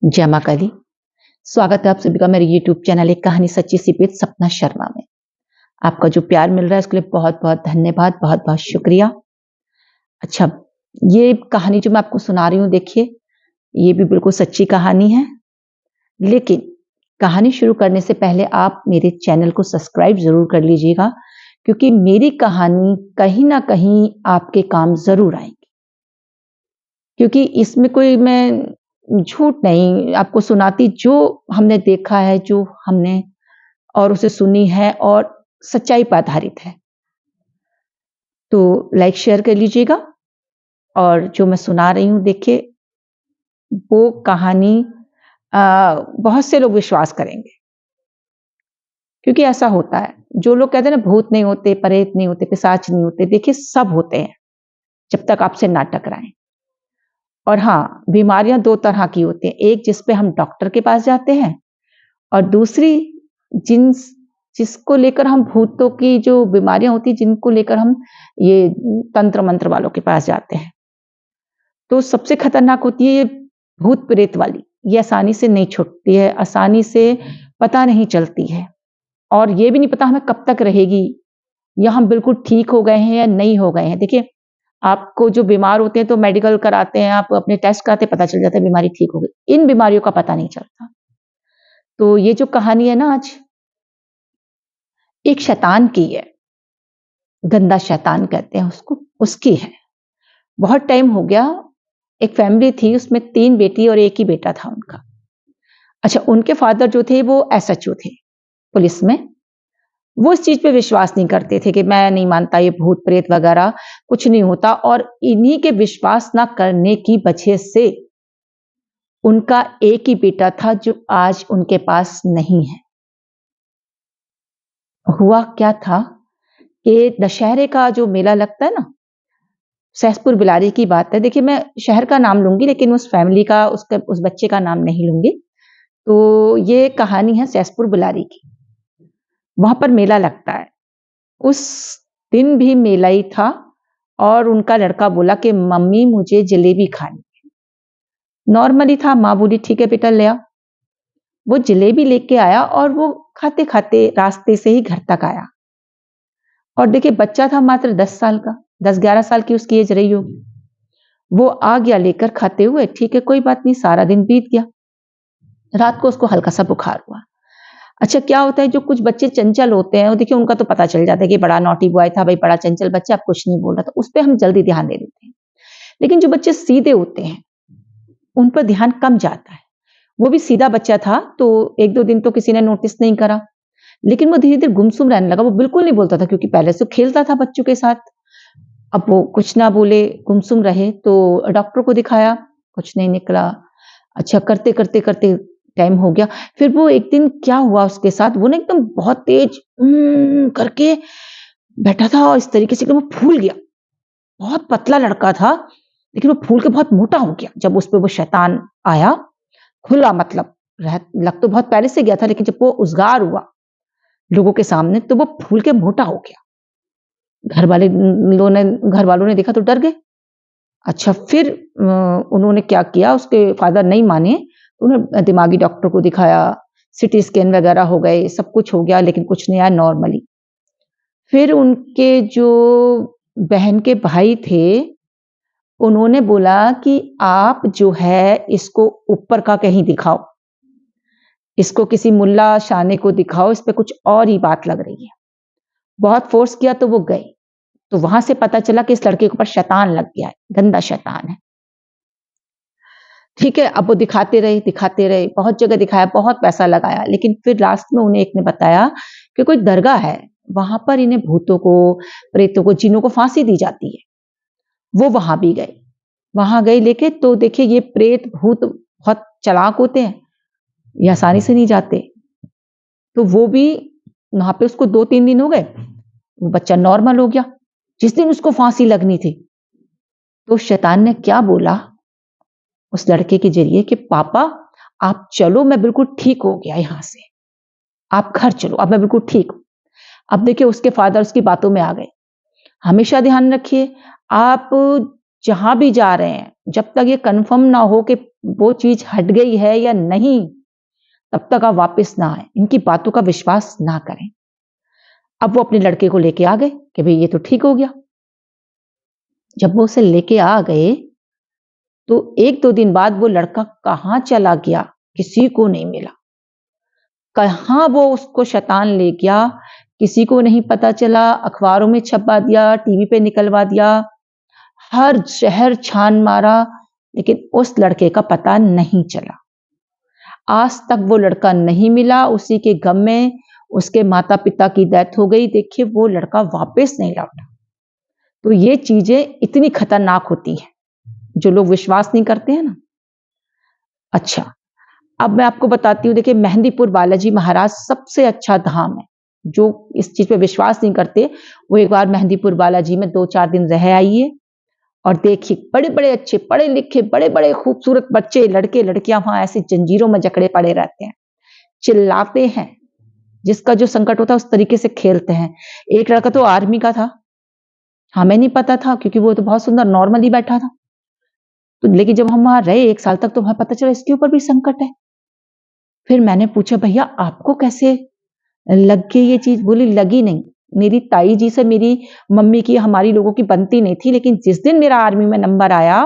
जय माँ काली। स्वागत है आप सभी का मेरे यूट्यूब चैनल एक कहानी सच्ची सी विद सपना शर्मा में। आपका जो प्यार मिल रहा है उसके लिए बहुत बहुत धन्यवाद, बहुत बहुत शुक्रिया। अच्छा, ये कहानी जो मैं आपको सुना रही हूँ, देखिए ये भी बिल्कुल सच्ची कहानी है। लेकिन कहानी शुरू करने से पहले आप मेरे चैनल को सब्सक्राइब जरूर कर लीजिएगा, क्योंकि मेरी कहानी कहीं ना कहीं आपके काम जरूर आएगी। क्योंकि इसमें कोई मैं झूठ नहीं आपको सुनाती, जो हमने देखा है, जो हमने और उसे सुनी है और सच्चाई पर आधारित है। तो लाइक शेयर कर लीजिएगा। और जो मैं सुना रही हूँ, देखिए वो कहानी बहुत से लोग विश्वास करेंगे, क्योंकि ऐसा होता है। जो लोग कहते हैं ना भूत नहीं होते, प्रेत नहीं होते, पिशाच नहीं होते, देखिए सब होते हैं जब तक आपसे ना टकराएं। और हाँ, बीमारियां दो तरह की होती हैं, एक जिसपे हम डॉक्टर के पास जाते हैं और दूसरी जिन जिसको लेकर हम भूतों की जो बीमारियां होती जिनको लेकर हम ये तंत्र मंत्र वालों के पास जाते हैं। तो सबसे खतरनाक होती है ये भूत प्रेत वाली। ये आसानी से नहीं छूटती है, आसानी से पता नहीं चलती है, और ये भी नहीं पता हमें कब तक रहेगी, या हम बिल्कुल ठीक हो गए हैं या नहीं हो गए हैं। देखिए, आपको जो बीमार होते हैं तो मेडिकल कराते हैं, आप अपने टेस्ट कराते हैं, पता चल जाता है बीमारी ठीक हो गई। इन बीमारियों का पता नहीं चलता। तो ये जो कहानी है ना आज, एक शैतान की है, गंदा शैतान कहते हैं उसको, उसकी है। बहुत टाइम हो गया। एक फैमिली थी, उसमें 3 बेटी और 1 ही बेटा था उनका। अच्छा, उनके फादर जो थे वो एसएचओ थे पुलिस में। वो इस चीज पे विश्वास नहीं करते थे कि मैं नहीं मानता ये भूत प्रेत वगैरह कुछ नहीं होता, और इन्हीं के विश्वास ना करने की वजह से उनका एक ही बेटा था जो आज उनके पास नहीं है। हुआ क्या था कि दशहरे का जो मेला लगता है ना, सहसपुर बिलारी की बात है। देखिए, मैं शहर का नाम लूंगी लेकिन उस फैमिली का, उस बच्चे का नाम नहीं लूंगी। तो ये कहानी है सहसपुर बिलारी की। वहां पर मेला लगता है। उस दिन भी मेला ही था, और उनका लड़का बोला कि मम्मी मुझे जलेबी खानी। नॉर्मली था, माँ बोली ठीक है बेटा ले आ। वो जलेबी लेके आया और वो खाते खाते रास्ते से ही घर तक आया। और देखिए, बच्चा था मात्र 10 साल का, 10-11 साल की उसकी एज रही होगी। वो आ गया लेकर खाते हुए, ठीक है कोई बात नहीं, सारा दिन बीत गया। रात को उसको हल्का सा बुखार हुआ। अच्छा, क्या होता है, जो कुछ बच्चे चंचल होते हैं, वो देखिए उनका तो पता चल जाता है कि बड़ा नॉटी बॉय था भाई, बड़ा चंचल बच्चा, अब कुछ नहीं बोल रहा था, उस पर हम जल्दी ध्यान दे देते हैं। लेकिन जो बच्चे सीधे होते हैं उन पर ध्यान कम जाता है। वो भी सीधा बच्चा था, तो 1-2 दिन तो किसी ने नोटिस नहीं करा, लेकिन वो धीरे धीरे गुमसुम रहने लगा। वो बिल्कुल नहीं बोलता था, क्योंकि पहले से खेलता था बच्चों के साथ। अब वो कुछ ना बोले, गुमसुम रहे, तो डॉक्टर को दिखाया, कुछ नहीं निकला। अच्छा, करते करते करते टाइम हो गया। फिर वो एक दिन क्या हुआ उसके साथ, वो ना एकदम बहुत तेज करके बैठा था, और इस तरीके से कि वो फूल गया। बहुत पतला लड़का था, लेकिन वो फूल के बहुत मोटा हो गया जब उस पे वो शैतान आया। खुला मतलब लग तो बहुत पहले से गया था, लेकिन जब वो उजगार हुआ लोगों के सामने तो वो फूल के मोटा हो गया। घर वालों ने देखा तो डर गए। अच्छा, फिर उन्होंने क्या किया, उसके फादर नहीं माने, उन्होंने दिमागी डॉक्टर को दिखाया, सिटी स्कैन वगैरह हो गए, सब कुछ हो गया, लेकिन कुछ नहीं आया नॉर्मली। फिर उनके जो बहन के भाई थे, उन्होंने बोला कि आप जो है इसको ऊपर का कहीं दिखाओ, इसको किसी मुल्ला शाने को दिखाओ, इस पे कुछ और ही बात लग रही है। बहुत फोर्स किया तो वो गए, तो वहां से पता चला कि इस लड़के के ऊपर शैतान लग गया है, गंदा शैतान है। ठीक है, अब वो दिखाते रहे, बहुत जगह दिखाया, बहुत पैसा लगाया, लेकिन फिर लास्ट में उन्हें एक ने बताया कि कोई दरगाह है, वहां पर इन्हें भूतों को, प्रेतों को, जिनों को फांसी दी जाती है। वो वहां भी गए। वहां गए लेके, तो देखिए ये प्रेत भूत बहुत चालाक होते हैं, ये आसानी से नहीं जाते। तो वो भी वहां पे, उसको 2-3 दिन हो गए, वो बच्चा नॉर्मल हो गया। जिस दिन उसको फांसी लगनी थी, तो शैतान ने क्या बोला उस लड़के के जरिए कि पापा आप चलो, मैं बिल्कुल ठीक हो गया यहां से, आप घर चलो, अब मैं बिल्कुल ठीक हूं। अब देखिए उसके फादर उसकी बातों में आ गए। हमेशा ध्यान रखिए, आप जहां भी जा रहे हैं, जब तक ये कंफर्म ना हो कि वो चीज हट गई है या नहीं, तब तक आप वापस ना आए, इनकी बातों का विश्वास ना करें। अब वो अपने लड़के को लेके आ गए कि भाई ये तो ठीक हो गया। जब वो उसे लेके आ गए तो 1-2 दिन बाद वो लड़का कहाँ चला गया, किसी को नहीं मिला। कहाँ वो उसको शैतान ले गया, किसी को नहीं पता चला। अखबारों में छपवा दिया, टीवी पे निकलवा दिया, हर शहर छान मारा, लेकिन उस लड़के का पता नहीं चला। आज तक वो लड़का नहीं मिला। उसी के गम में उसके माता पिता की डेथ हो गई। देखिए वो लड़का वापस नहीं लौटा। तो ये चीजें इतनी खतरनाक होती हैं, जो लोग विश्वास नहीं करते हैं ना। अच्छा, अब मैं आपको बताती हूँ। देखिए मेहंदीपुर बालाजी महाराज सबसे अच्छा धाम है। जो इस चीज पे विश्वास नहीं करते, वो एक बार मेहंदीपुर बालाजी में 2-4 दिन रह आइए और देखिए बड़े-बड़े अच्छे पढ़े लिखे, बड़े-बड़े खूबसूरत बच्चे, लड़के लड़कियां वहां ऐसे जंजीरों में जकड़े पड़े रहते हैं, चिल्लाते हैं, जिसका जो संकट होता है उस तरीके से खेलते हैं। एक लड़का तो आर्मी का था, हमें नहीं पता था क्योंकि वो तो बहुत सुंदर नॉर्मली बैठा था। तो लेकिन जब हम वहां रहे 1 साल तक तो हमें पता चला इसके ऊपर भी संकट है। फिर मैंने पूछा भैया आपको कैसे लग गई ये चीज? बोली लगी नहीं, मेरी ताई जी से मेरी मम्मी की हमारी लोगों की बनती नहीं थी, लेकिन जिस दिन मेरा आर्मी में नंबर आया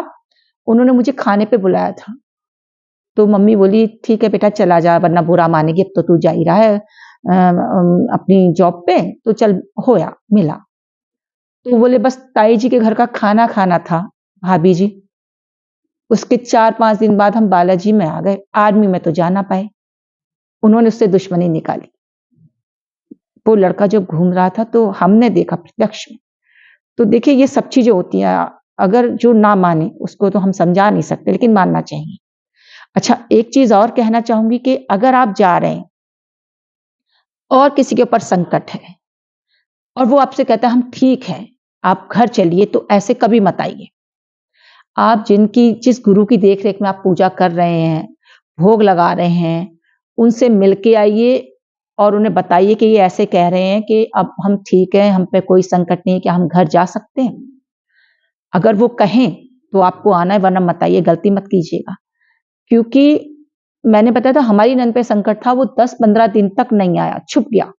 उन्होंने मुझे खाने पे बुलाया था। तो मम्मी बोली ठीक है बेटा चला जा वरना बुरा मानेगी, अब तो तू जा ही रहा है अपनी जॉब पे, तो चल होया मिला। तो बोले बस ताई जी के घर का खाना खाना था भाभी जी। उसके 4-5 दिन बाद हम बालाजी में आ गए। आर्मी में तो जा ना पाए, उन्होंने उससे दुश्मनी निकाली। वो लड़का जब घूम रहा था तो हमने देखा प्रत्यक्ष में। तो देखिए ये सब चीजें होती हैं। अगर जो ना माने उसको तो हम समझा नहीं सकते, लेकिन मानना चाहिए। अच्छा, एक चीज और कहना चाहूंगी कि अगर आप जा रहे हैं और किसी के ऊपर संकट है और वो आपसे कहता है हम ठीक है, आप घर चलिए, तो ऐसे कभी मत आइए। आप जिस गुरु की देख रेख में आप पूजा कर रहे हैं, भोग लगा रहे हैं, उनसे मिलके आइए और उन्हें बताइए कि ये ऐसे कह रहे हैं कि अब हम ठीक हैं, हम पे कोई संकट नहीं है, क्या हम घर जा सकते हैं? अगर वो कहें तो आपको आना है, वरना मत आइए, गलती मत कीजिएगा। क्योंकि मैंने बताया था हमारी नंद पे संकट था, वो 10-15 दिन तक नहीं आया, छुप गया।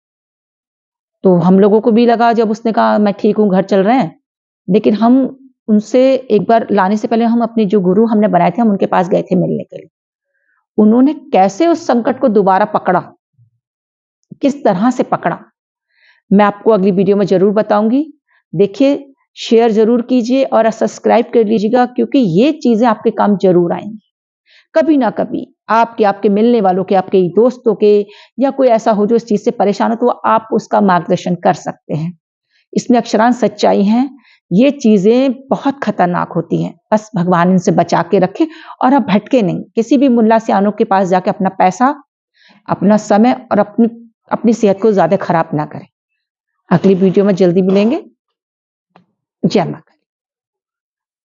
तो हम लोगों को भी लगा जब उसने कहा मैं ठीक हूँ, घर चल रहे हैं। लेकिन हम उनसे एक बार लाने से पहले हम अपने जो गुरु हमने बनाए थे, हम उनके पास गए थे मिलने के लिए। उन्होंने कैसे उस संकट को दोबारा पकड़ा, किस तरह से पकड़ा, मैं आपको अगली वीडियो में ज़रूर बताऊँगी। देखिए, शेयर ज़रूर कीजिए और सब्सक्राइब कर लीजिएगा, क्योंकि ये चीज़ें आपके काम ज़रूर आएँगी। कभी ना कभी आपके मिलने वालों के, आपके दोस्तों के, या कोई ऐसा हो जो इस चीज़ से परेशान हो, तो आप उसका मार्गदर्शन कर सकते हैं। इसमें अक्षरांश सच्चाई है। ये चीज़ें बहुत खतरनाक होती हैं। बस भगवान इनसे बचा के रखे और आप भटके नहीं। किसी भी मुल्ला सियानों के पास जाके अपना पैसा, अपना समय और अपनी सेहत को ज़्यादा खराब ना करें। अगली वीडियो में जल्दी मिलेंगे। जय माता।